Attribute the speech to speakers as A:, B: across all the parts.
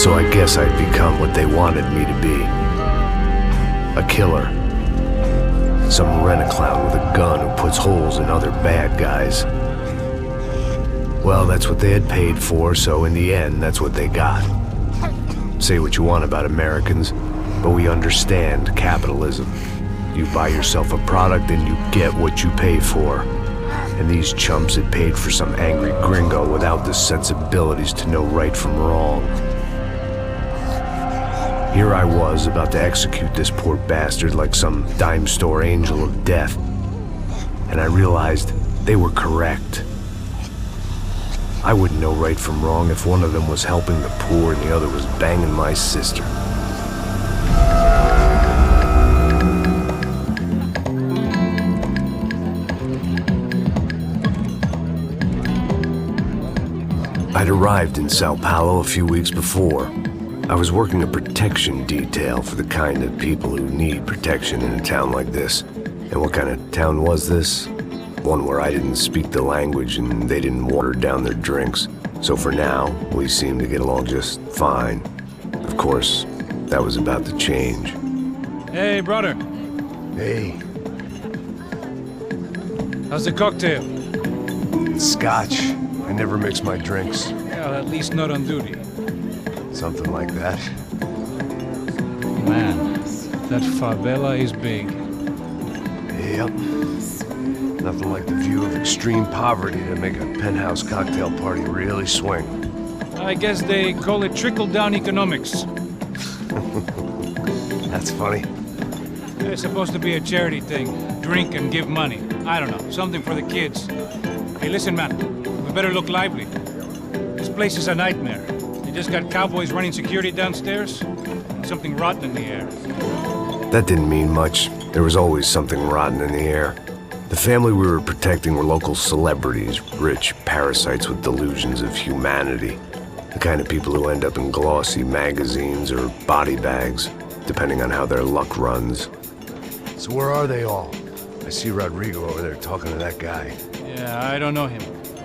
A: So I guess I'd become what they wanted me to be. A killer. Some rent-a-clown with a gun who puts holes in other bad guys. Well, that's what they had paid for, so in the end, that's what they got. Say what you want about Americans, but we understand capitalism. You buy yourself a product and you get what you pay for. And these chumps had paid for some angry gringo without the sensibilities to know right from wrong. Here I was, about to execute this poor bastard like some dime store angel of death. And I realized they were correct. I wouldn't know right from wrong if one of them was helping the poor and the other was banging my sister. I'd arrived in Sao Paulo a few weeks before. I was working a protection detail for the kind of people who need protection in a town like this. And what kind of town was this? One where I didn't speak the language and they didn't water down their drinks. So for now, we seemed to get along just fine. Of course, that was about to change.
B: Hey, brother.
A: Hey.
B: How's the cocktail?
A: It's scotch. I never mix my drinks.
B: Well, at least not on duty.
A: Something like that.
B: Man, that favela is big.
A: Yep. Nothing like the view of extreme poverty to make a penthouse cocktail party really swing.
B: I guess they call it trickle-down economics.
A: That's funny.
B: It's supposed to be a charity thing. Drink and give money. I don't know, something for the kids. Hey, listen, man. We better look lively. This place is a nightmare. They just got cowboys running security downstairs. And something rotten in the air.
A: That didn't mean much. There was always something rotten in the air. The family we were protecting were local celebrities, rich parasites with delusions of humanity. The kind of people who end up in glossy magazines or body bags, depending on how their luck runs. So where are they all? I see Rodrigo over there talking to that guy.
B: Yeah, I don't know him.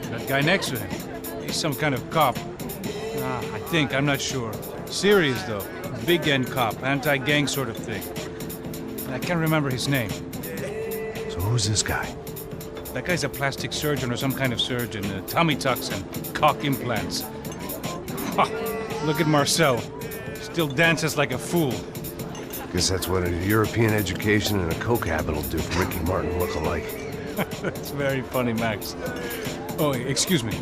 B: That guy next to him. He's some kind of cop. I think, I'm not sure. Serious, though. Big end cop, anti-gang sort of thing. I can't remember his name.
A: So who's this guy?
B: That guy's a plastic surgeon or some kind of surgeon. Tummy tucks and cock implants. Look at Marcel. Still dances like a fool.
A: Guess that's what a European education and a coke habit will do for Ricky Martin look-alike.
B: That's very funny, Max. Oh, excuse me.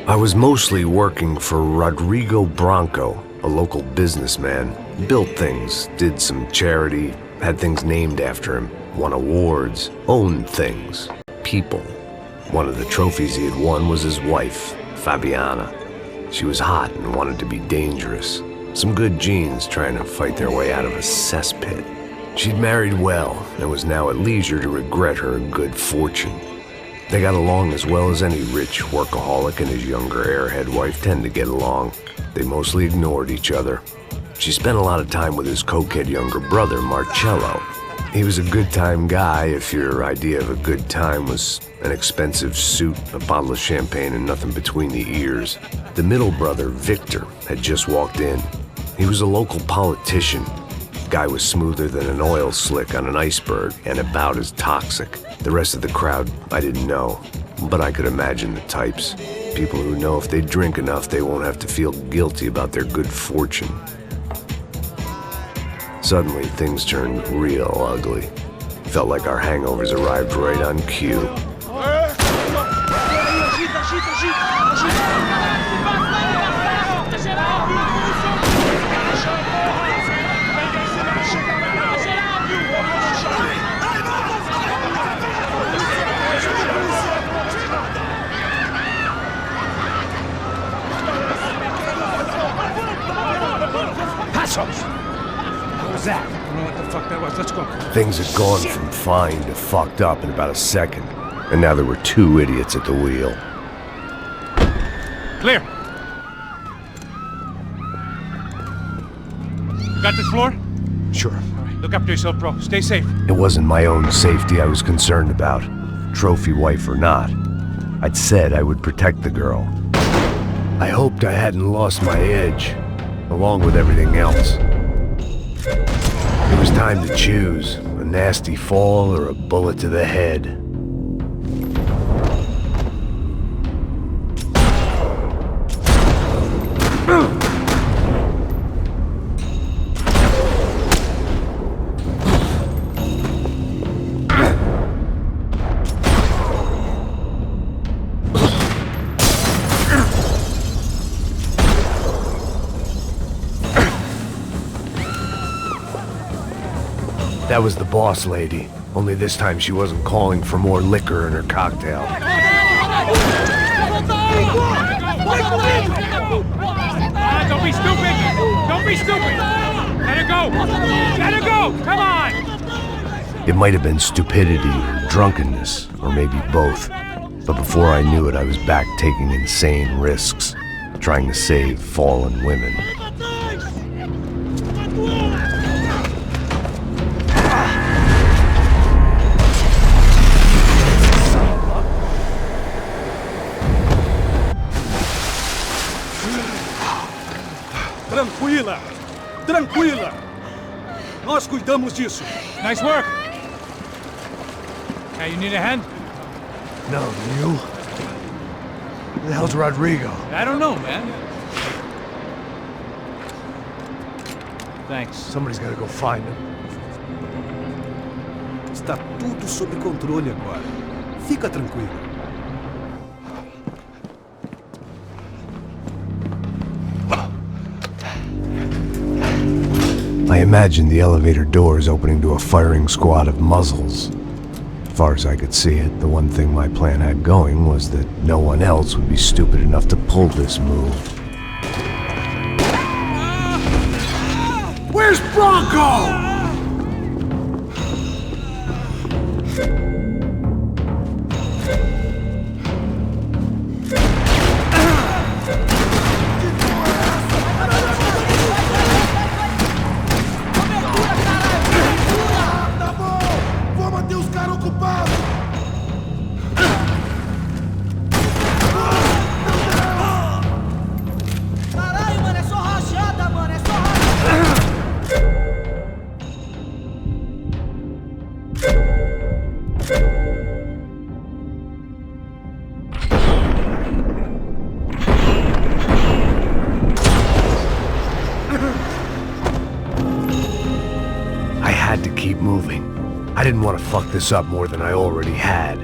A: I was mostly working for Rodrigo Branco, a local businessman. Built things, did some charity, had things named after him, won awards, owned things, people. One of the trophies he had won was his wife, Fabiana. She was hot and wanted to be dangerous. Some good genes trying to fight their way out of a cesspit. She'd married well and was now at leisure to regret her good fortune. They got along as well as any rich workaholic and his younger airhead wife tend to get along. They mostly ignored each other. She spent a lot of time with his cokehead younger brother, Marcello. He was a good-time guy if your idea of a good time was an expensive suit, a bottle of champagne, and nothing between the ears. The middle brother, Victor, had just walked in. He was a local politician. Guy was smoother than an oil slick on an iceberg and about as toxic. The rest of the crowd, I didn't know, but I could imagine the types. People who know if they drink enough, they won't have to feel guilty about their good fortune. Suddenly, things turned real ugly. Felt like our hangovers arrived right on cue.
B: What was that? I don't know what the fuck that was. Let's go.
A: Things had gone from fine to fucked up in about a second, and now there were two idiots at the wheel.
B: Clear. Got this floor?
A: Sure.
B: All right, look after yourself, bro. Stay safe.
A: It wasn't my own safety I was concerned about, trophy wife or not. I'd said I would protect the girl. I hoped I hadn't lost my edge, along with everything else. It was time to choose, a nasty fall or a bullet to the head. That was the boss lady, only this time she wasn't calling for more liquor in her cocktail.
B: Don't be stupid! Don't be stupid! Let her go! Let her go! Come on!
A: It might have been stupidity or drunkenness, or maybe both. But before I knew it, I was back taking insane risks, trying to save fallen women.
C: Tranquila! Tranquila! Nós cuidamos disso.
B: Nice work! Hey, you need a hand?
A: No, you? Who the hell's Rodrigo?
B: I don't know, man. Thanks.
A: Somebody's gotta go find him.
C: Está tudo sob controle agora. Fica tranquilo.
A: I imagined the elevator doors opening to a firing squad of muzzles. As far as I could see it, the one thing my plan had going was that no one else would be stupid enough to pull this move.
C: Where's Bronco?
A: Keep moving. I didn't want to fuck this up more than I already had.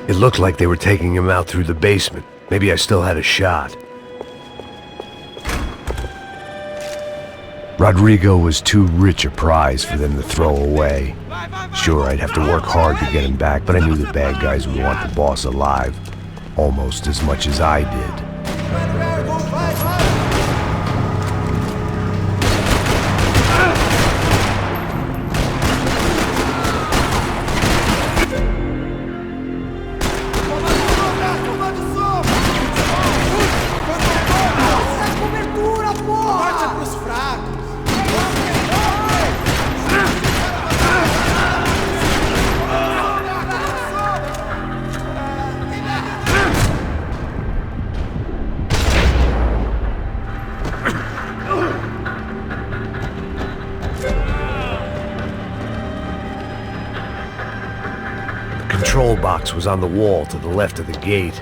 A: It looked like they were taking him out through the basement. Maybe I still had a shot. Rodrigo was too rich a prize for them to throw away. Sure, I'd have to work hard to get him back, but I knew the bad guys would want the boss alive, almost as much as I did. The control box was on the wall to the left of the gate.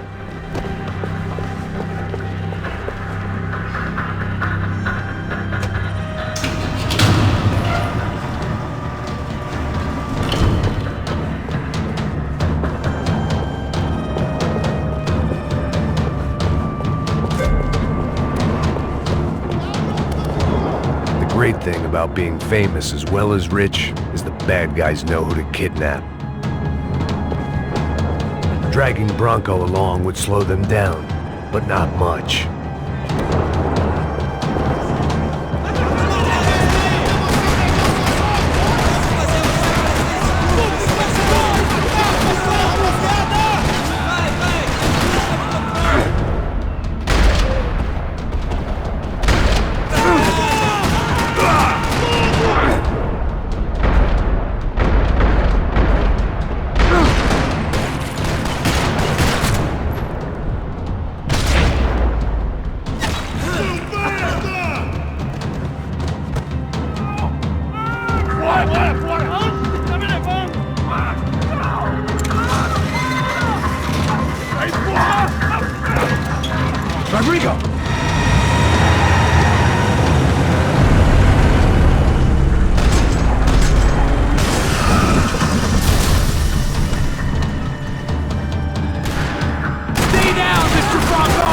A: great thing about being famous as well as rich is the bad guys know who to kidnap. Dragging Bronco along would slow them down, but not much.
B: Rodrigo!
D: Stay down, Mr. Bronco!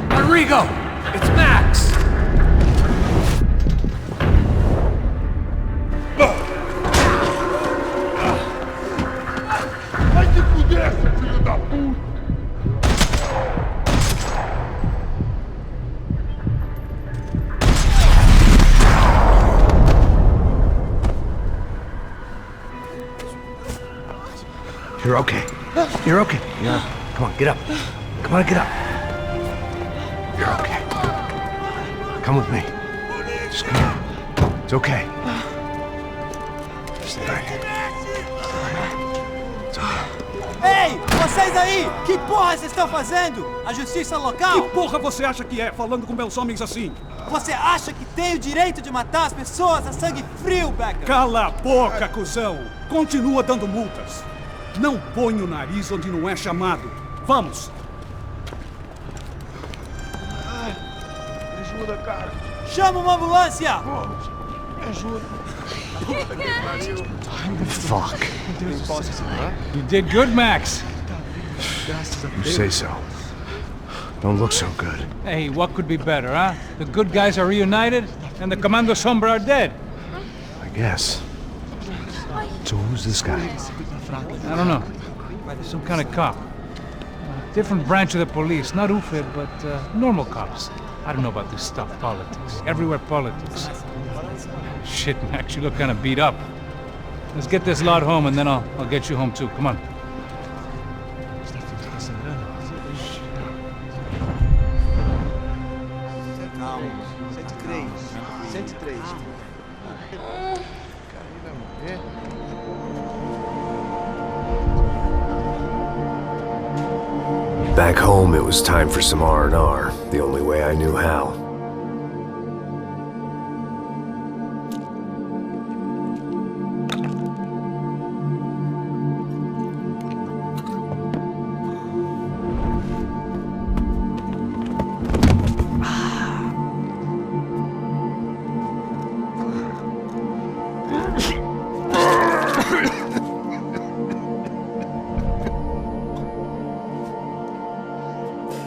D: Rodrigo! It's Max!
E: Vai se fuder, seu filho da puta!
A: You're okay. You're okay. Yeah. Come on, get up. Come on, get up. You're okay. Come with me. Just come on. It's okay. Stay right here. It's okay.
F: Ei, vocês aí! Que porra vocês estão fazendo? A justiça local?
C: Que porra você acha que é, falando com meus homens assim?
F: Você acha que tem o direito de matar as pessoas a sangue frio, Becker?
C: Cala a boca, cuzão! Continua dando multas. Não põe o nariz onde não é chamado. Vamos!
E: Me ajuda, cara!
F: Chama uma ambulância!
E: Me ajuda!
A: Fuck.
B: You did good, Max.
A: You say so. Don't look so good.
B: Hey, what could be better, huh? The good guys are reunited, and the Commando Sombra are dead.
A: I guess. So who's this guy?
B: I don't know. Some kind of cop. Different branch of the police. Not UFE, but normal cops. I don't know about this stuff, politics. Everywhere politics. Shit, Max, you look kind of beat up. Let's get this lot home, and then I'll get you home too. Come on.
F: Calma. 103. 103.
A: Back home, it was time for some R&R, the only way I knew how.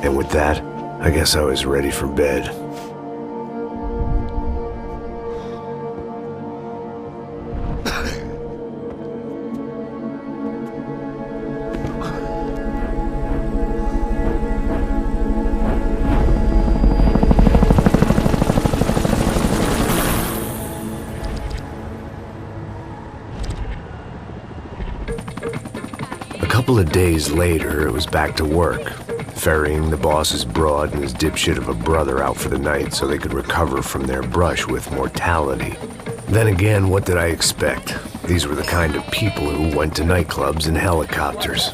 A: And with that, I guess I was ready for bed. A couple of days later, it was back to work. Ferrying the boss's broad and his dipshit of a brother out for the night so they could recover from their brush with mortality. Then again, what did I expect? These were the kind of people who went to nightclubs in helicopters.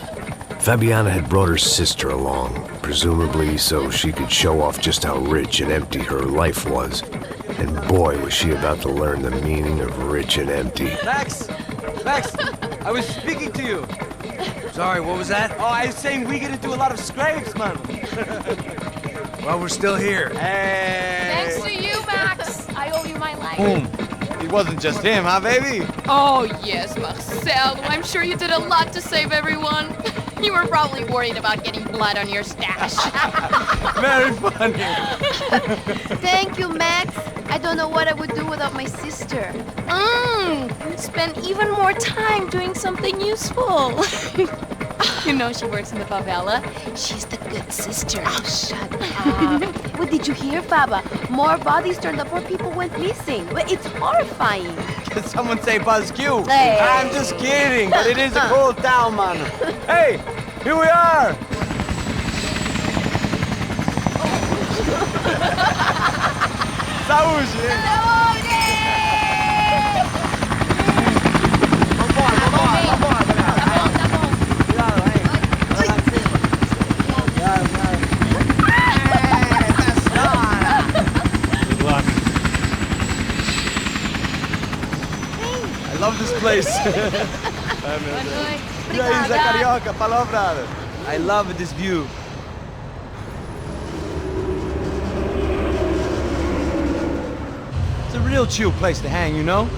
A: Fabiana had brought her sister along, presumably so she could show off just how rich and empty her life was. And boy, was she about to learn the meaning of rich and empty.
G: Max! Max! I was speaking to you! Sorry, what was that? Oh, I was saying we get into a lot of scrapes, man.
H: Well, we're still here.
G: Hey!
I: Thanks to you, Max. I
H: you my life.
G: Boom. It wasn't just him, huh, baby?
H: Oh, yes, Marcel. I'm sure you did a lot to save everyone. You were probably worried about getting blood on your stash.
G: Very funny.
I: Thank you, Max. I don't know what I would do without my sister.
H: Spend even more time doing something useful. You know she works in the favela.
I: She's the good sister. Oh, shut up. What did you hear, Baba? More bodies turned up, more people went missing. It's horrifying.
G: Did someone say Buzz Q?
I: Hey.
G: I'm just kidding, but it is a cool town, man. Hey, here we are. Saúde! I love this place. E aí, Zé Carioca, falou, brother. I love this view. It's a real chill place to hang, you know?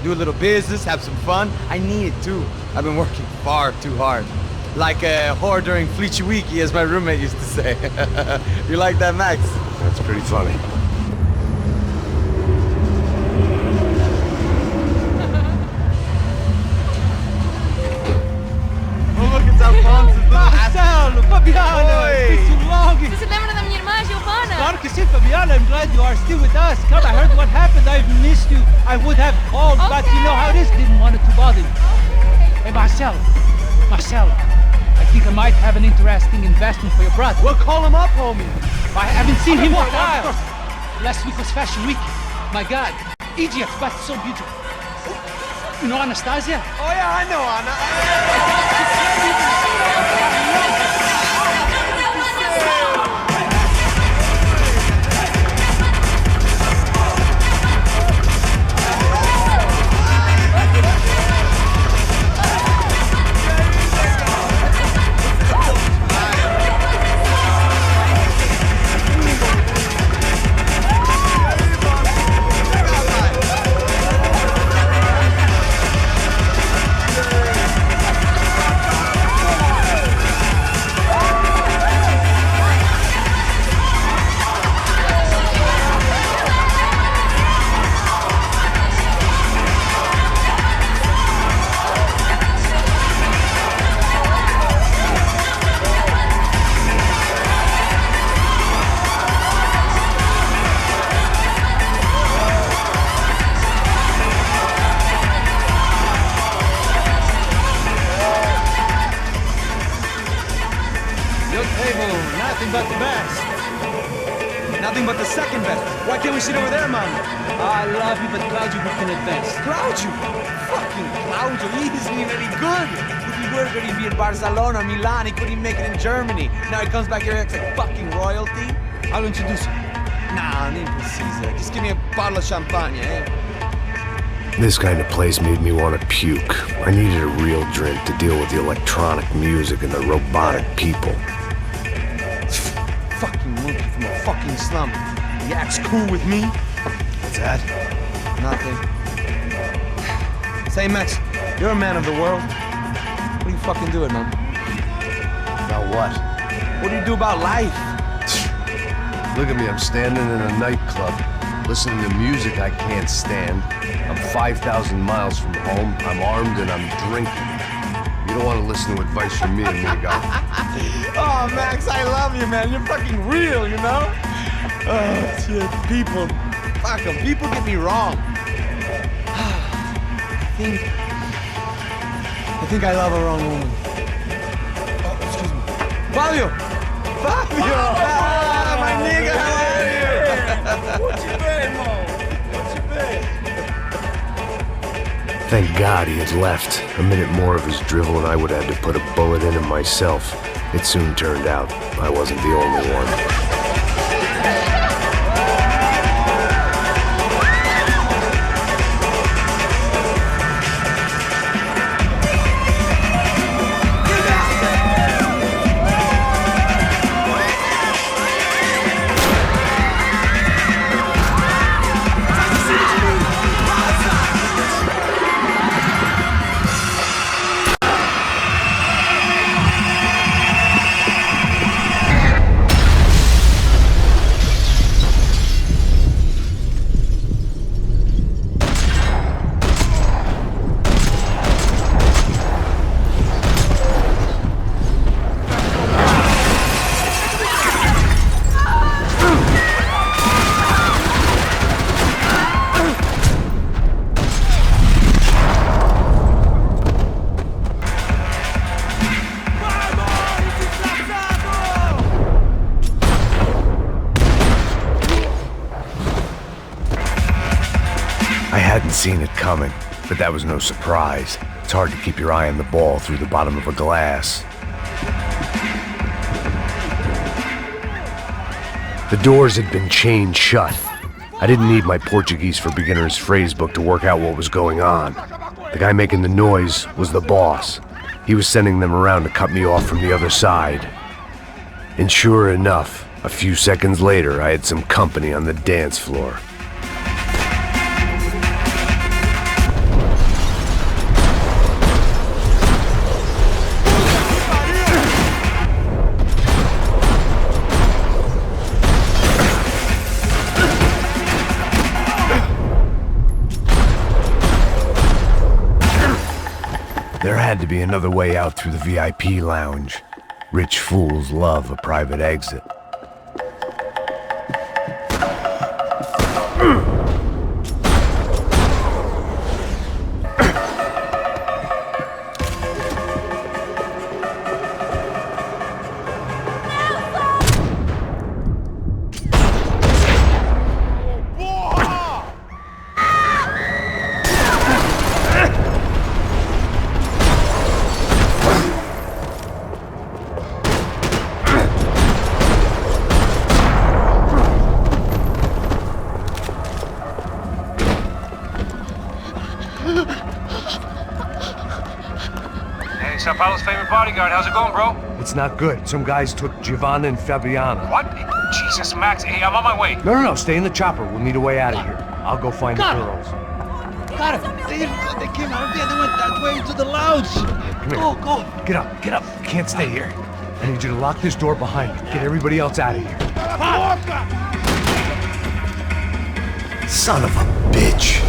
G: Do a little business, have some fun. I need it too. I've been working far too hard. Like a whore during Fleechy Weeky, as my roommate used to say. You like that, Max?
A: That's pretty funny.
F: Marcelo, Fabiana, it's been too long.
H: Você se lembra da minha irmã, Giovanna?
F: Claro que sim, Fabiana. I'm glad you are still with us. Come, I heard what happened. I've missed you. I would have called, but you know how it is. Didn't want it to bother you. Hey, Marcelo, I think I might have an interesting investment for your brother.
G: Well, call him up, homie.
F: I haven't seen him for a while. Last week was Fashion Week. My God, Egypt, but so beautiful. You know Anastasia?
G: Oh yeah, I know Anna.
F: Nothing but the best.
G: Nothing but the second best. Why can't we sit over there, man?
F: I love you, but Claudio booked in advance.
G: Claudio? Fucking Claudio, he isn't even any good. If he were going to be in Barcelona, Milan, he couldn't make it in Germany. Now he comes back here and acts like fucking royalty.
F: I'll introduce you.
G: Nah, I need precisa. Just give me a bottle of champagne, eh?
A: This kind of place made me want to puke. I needed a real drink to deal with the electronic music and the robotic people.
G: Fucking monkey from a fucking slum. He acts cool with me.
A: What's that?
G: Nothing. Say, Max, you're a man of the world. What do you fucking do it, man?
A: About what?
G: What do you do about life?
A: Look at me, I'm standing in a nightclub, listening to music I can't stand. I'm 5,000 miles from home, I'm armed and I'm drinking. You don't want to listen to advice from me, amigo.
G: Oh, Max, I love you, man. You're fucking real, you know? Oh, shit. People. Fuck 'em. People get me wrong. I think I love a wrong woman. Oh, excuse me. Fabio! Fabio! Ah, my nigga, how are you? What you been, Mo? What you been?
A: Thank God he had left. A minute more of his drivel and I would have had to put a bullet in him myself. It soon turned out I wasn't the only one. seen it coming, but that was no surprise. It's hard to keep your eye on the ball through the bottom of a glass. The doors had been chained shut. I didn't need my Portuguese for Beginners phrase book to work out what was going on. The guy making the noise was the boss. He was sending them around to cut me off from the other side. And sure enough, a few seconds later, I had some company on the dance floor. There had to be another way out through the VIP lounge. Rich fools love a private exit.
B: Sao Paulo's favorite bodyguard. How's it going, bro?
A: It's not good. Some guys took Giovanna and Fabiana.
B: What? Jesus, Max. Hey, I'm on my way.
A: No, stay in the chopper. We'll need a way out of here. I'll go find the girls.
F: Got it. They came out of there. They went that way to the lounge.
A: Come here.
F: Go.
A: Get up. You can't stay here. I need you to lock this door behind me. Get everybody else out of here. Son of a bitch.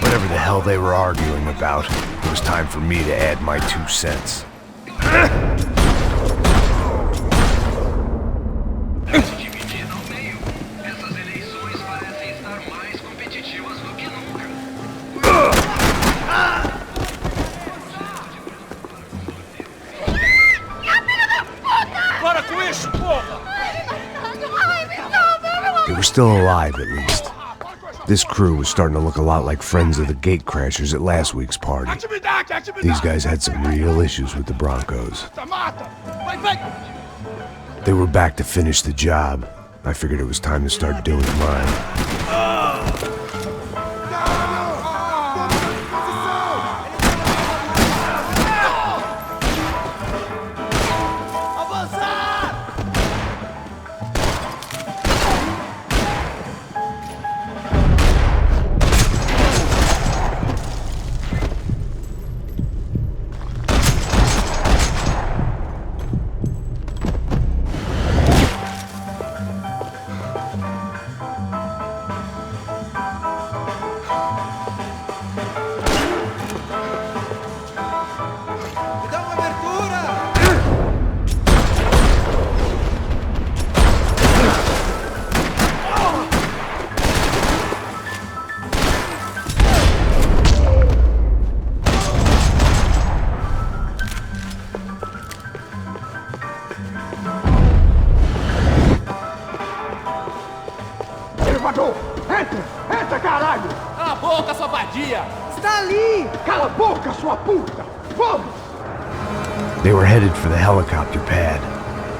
A: Whatever the hell they were arguing about, it was time for me to add my 2 cents. They were still alive, at least. This crew was starting to look a lot like friends of the gatecrashers at last week's party. These guys had some real issues with the Broncos. They were back to finish the job. I figured it was time to start doing mine. They were headed for the helicopter pad.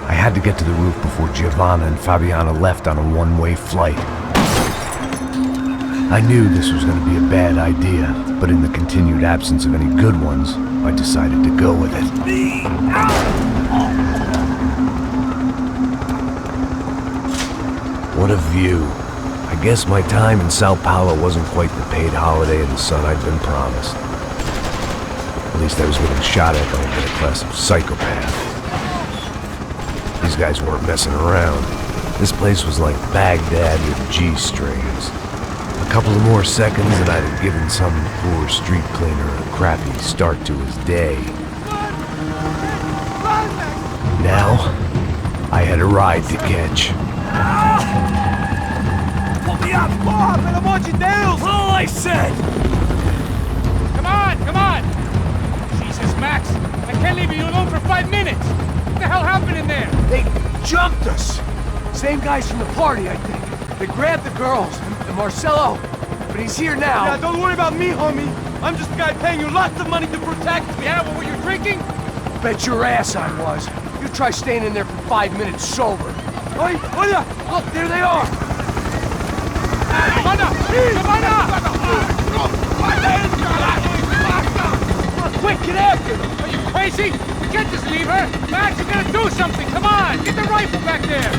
A: I had to get to the roof before Giovanna and Fabiana left on a one-way flight. I knew this was going to be a bad idea, but in the continued absence of any good ones, I decided to go with it. What a view. I guess my time in Sao Paulo wasn't quite the paid holiday in the sun I'd been promised. At least I was getting shot at by a middle class of psychopath. These guys weren't messing around. This place was like Baghdad with G-strings. A couple of more seconds and I'd have given some poor street cleaner a crappy start to his day. Now, I had a ride to catch.
D: Pull me up, Bob, and I want you down! All I said!
B: Come on! Jesus, Max, I can't leave you alone for 5 minutes! What the hell happened in there?
D: They jumped us! Same guys from the party, I think. They grabbed the girls, and Marcelo, but he's here now.
G: Yeah, don't worry about me, homie. I'm just a guy paying you lots of money to protect me.
B: Yeah, what were you drinking?
D: Bet your ass I was. You try staying in there for 5 minutes sober. Oi, look, there they are! Quick, get after them!
B: Are you crazy? We can't just leave her! Max, you gotta do something! Come on! Get the rifle back there!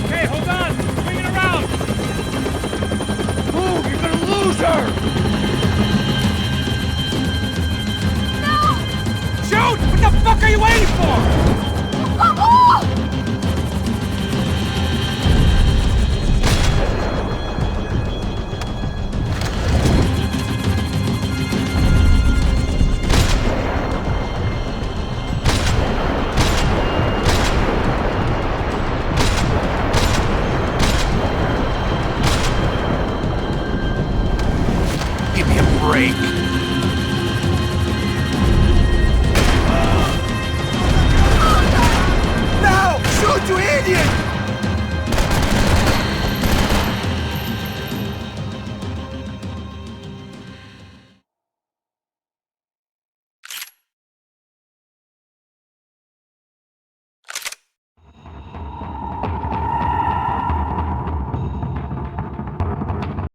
B: Okay, hold on! Swing it around!
D: Move, you're gonna lose her!
B: Shoot! What the fuck are you waiting for?